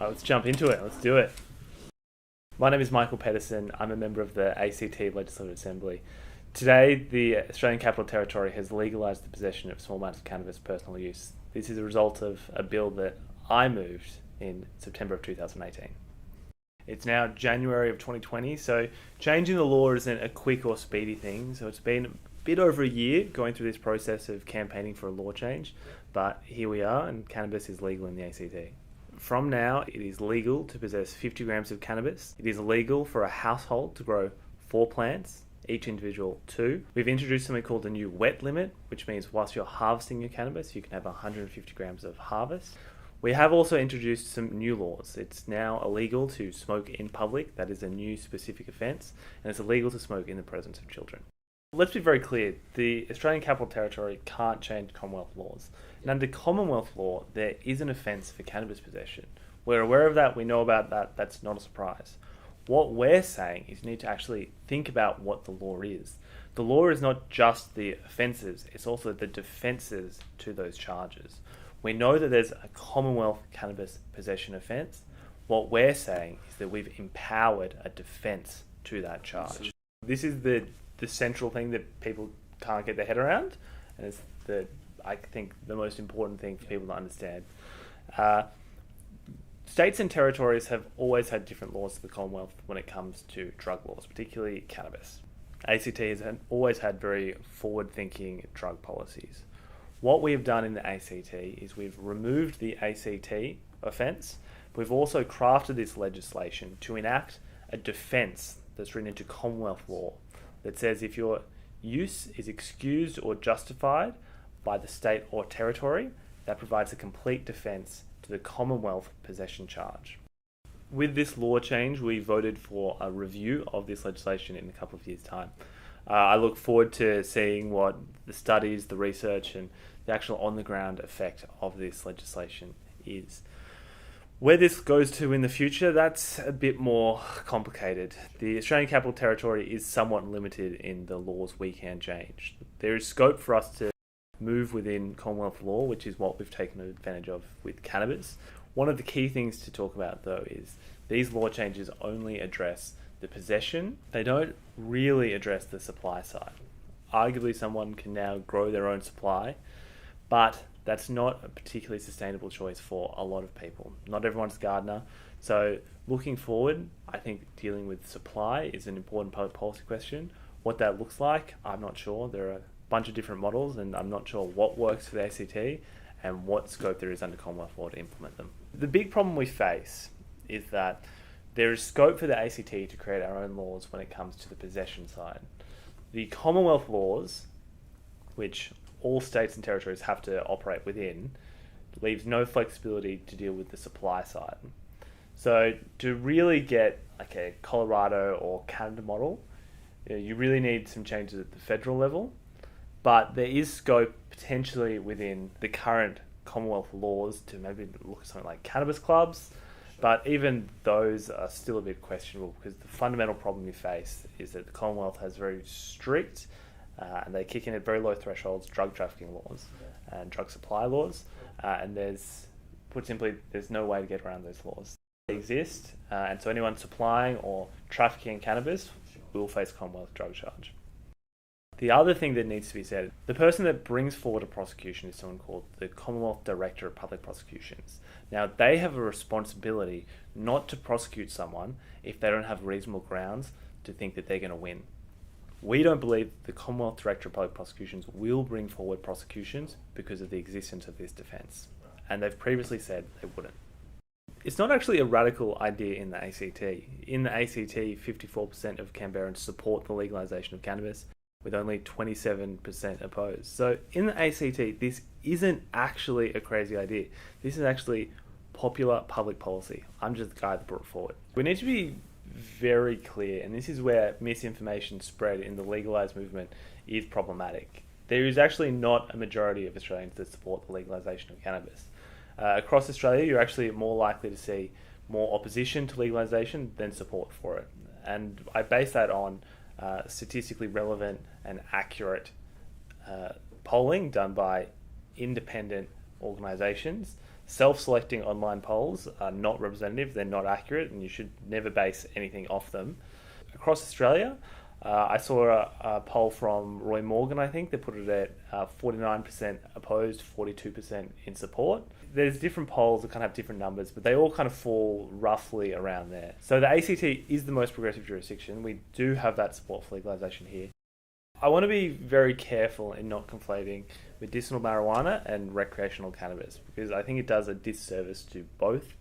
Let's jump into it. Let's do it. My name is Michael Peterson. I'm a member of the ACT Legislative Assembly. Today, the Australian Capital Territory has legalised the possession of small amounts of cannabis for personal use. This is a result of a bill that I moved in September of 2018. It's now January of 2020, so changing the law isn't a quick or speedy thing. So it's been a bit over a year going through this process of campaigning for a law change, but here we are, and cannabis is legal in the ACT. From now, it is legal to possess 50 grams of cannabis. It is illegal for a household to grow 4 plants, each individual 2. We've introduced something called the new wet limit, which means whilst you're harvesting your cannabis, you can have 150 grams of harvest. We have also introduced some new laws. It's now illegal to smoke in public. That is a new specific offence, and it's illegal to smoke in the presence of children. Let's be very clear, the Australian Capital Territory can't change Commonwealth laws. And under Commonwealth law, there is an offence for cannabis possession. We're aware of that, we know about that, that's not a surprise. What we're saying is you need to actually think about what the law is. The law is not just the offences, it's also the defences to those charges. We know that there's a Commonwealth cannabis possession offence. What we're saying is that we've empowered a defence to that charge. This is the central thing that people can't get their head around, and it's I think the most important thing for people to understand. States and territories have always had different laws to the Commonwealth when it comes to drug laws, particularly cannabis. ACT has always had very forward-thinking drug policies. What we've done in the ACT is we've removed the ACT offence. We've also crafted this legislation to enact a defence that's written into Commonwealth law that says if your use is excused or justified by the state or territory, that provides a complete defence to the Commonwealth possession charge. With this law change, we voted for a review of this legislation in a couple of years' time. I look forward to seeing what the studies, the research, and the actual on-the-ground effect of this legislation is. Where this goes to in the future, that's a bit more complicated. The Australian Capital Territory is somewhat limited in the laws we can change. There is scope for us to move within Commonwealth law, which is what we've taken advantage of with cannabis. One of the key things to talk about, though, is these law changes only address the possession. They don't really address the supply side. Arguably, someone can now grow their own supply, but that's not a particularly sustainable choice for a lot of people. Not everyone's a gardener. So looking forward, I think dealing with supply is an important public policy question. What that looks like, I'm not sure. There are a bunch of different models, and I'm not sure what works for the ACT and what scope there is under Commonwealth law to implement them. The big problem we face is that there is scope for the ACT to create our own laws when it comes to the possession side. The Commonwealth laws, which all states and territories have to operate within, leaves no flexibility to deal with the supply side. So to really get like a Colorado or Canada model, you really need some changes at the federal level, but there is scope potentially within the current Commonwealth laws to maybe look at something like cannabis clubs, but even those are still a bit questionable because the fundamental problem you face is that the Commonwealth has very strict and they kick in at very low thresholds drug trafficking laws and drug supply laws, and put simply, there's no way to get around those laws. They exist, and so anyone supplying or trafficking cannabis will face Commonwealth drug charge. The other thing that needs to be said, the person that brings forward a prosecution is someone called the Commonwealth Director of Public Prosecutions. Now, they have a responsibility not to prosecute someone if they don't have reasonable grounds to think that they're going to win. We don't believe the Commonwealth Director of Public Prosecutions will bring forward prosecutions because of the existence of this defence, and they've previously said they wouldn't. It's not actually a radical idea in the ACT. In the ACT, 54% of Canberrans support the legalisation of cannabis, with only 27% opposed. So in the ACT, this isn't actually a crazy idea. This is actually popular public policy. I'm just the guy that brought it forward. We need to be very clear, and this is where misinformation spread in the legalised movement is problematic. There is actually not a majority of Australians that support the legalisation of cannabis. Across Australia, you're actually more likely to see more opposition to legalisation than support for it. And I base that on statistically relevant and accurate polling done by independent organisations Self-selecting online polls are not representative, they're not accurate, and you should never base anything off them. Across Australia, I saw a poll from Roy Morgan, I think. They put it at 49% opposed, 42% in support. There's different polls that kind of have different numbers, but they all kind of fall roughly around there. So the ACT is the most progressive jurisdiction. We do have that support for legalisation here. I want to be very careful in not conflating medicinal marijuana and recreational cannabis, because I think it does a disservice to both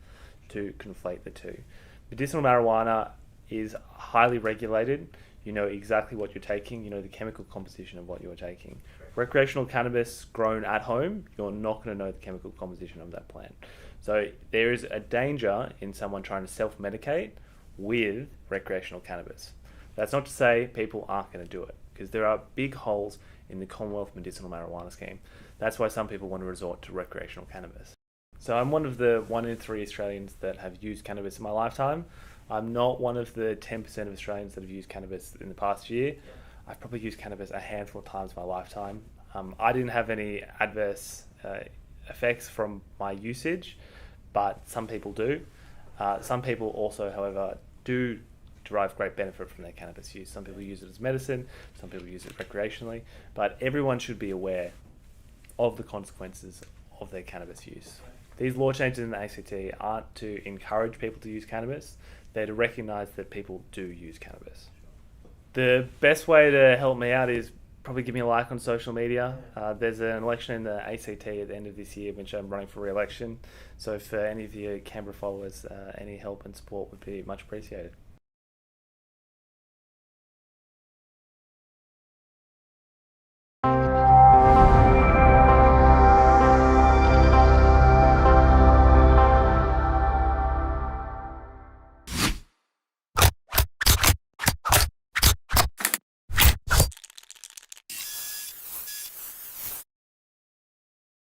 to conflate the two. Medicinal marijuana is highly regulated. You know exactly what you're taking, you know the chemical composition of what you're taking. Recreational cannabis grown at home, you're not going to know the chemical composition of that plant. So there is a danger in someone trying to self-medicate with recreational cannabis. That's not to say people aren't going to do it, because there are big holes in the Commonwealth medicinal marijuana scheme. That's why some people want to resort to recreational cannabis. So I'm one of the 1 in 3 Australians that have used cannabis in my lifetime. I'm not one of the 10% of Australians that have used cannabis in the past year. I've probably used cannabis a handful of times in my lifetime. I didn't have any adverse effects from my usage, but some people do. Some people also, however, do derive great benefit from their cannabis use. Some people use it as medicine, some people use it recreationally, but everyone should be aware of the consequences of their cannabis use. These law changes in the ACT aren't to encourage people to use cannabis, they're to recognise that people do use cannabis. The best way to help me out is probably give me a like on social media. There's an election in the ACT at the end of this year, which I'm running for re-election. So for any of your Canberra followers, any help and support would be much appreciated.